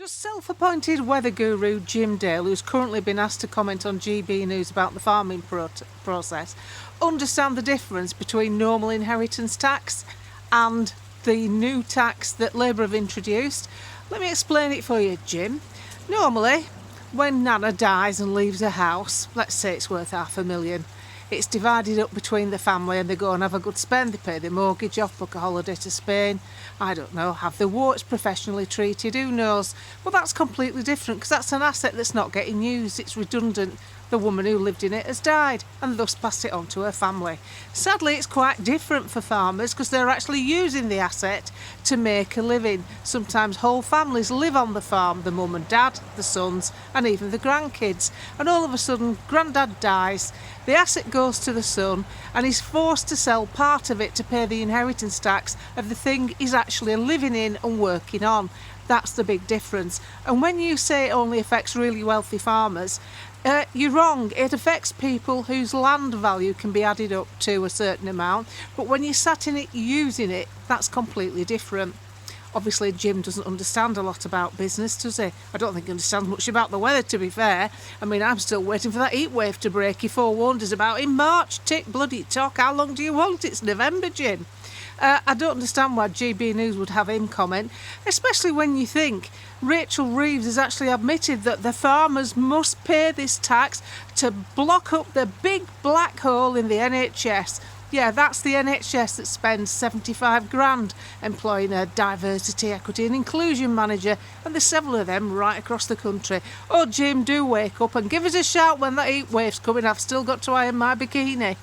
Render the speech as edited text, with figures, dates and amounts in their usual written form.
Does self-appointed weather guru Jim Dale, who's currently been asked to comment on GB News about the farming process, understand the difference between normal inheritance tax and the new tax that Labour have introduced? Let me explain it for you, Jim. Normally, when Nana dies and leaves a house, let's say it's worth $500,000, it's divided up between the family and they go and have a good spend. They pay their mortgage off, book a holiday to Spain, I don't know, have their warts professionally treated, who knows. But that's completely different because that's an asset that's not getting used, it's redundant. The woman who lived in it has died and thus passed it on to her family. Sadly, it's quite different for farmers because they're actually using the asset to make a living. Sometimes whole families live on the farm, the mum and dad, the sons and even the grandkids. And all of a sudden, granddad dies, the asset goes to the son and he's forced to sell part of it to pay the inheritance tax of the thing he's actually living in and working on. That's the big difference. And when you say it only affects really wealthy farmers, you're wrong. It affects people whose land value can be added up to a certain amount, but when you're sat in it using it, that's completely different. Obviously Jim doesn't understand a lot about business, does he? I don't think he understands much about the weather, to be fair. I mean, I'm still waiting for that heat wave to break he forewarned us about in March. Tick bloody tock, how long do you want? It's November, Jim. I don't understand why GB News would have him comment, especially when you think Rachel Reeves has actually admitted that the farmers must pay this tax to block up the big black hole in the NHS. Yeah, that's the NHS that spends 75 grand employing a diversity, equity and inclusion manager, and there's several of them right across the country. Oh, Jim, do wake up and give us a shout when that heat wave's coming. I've still got to iron my bikini.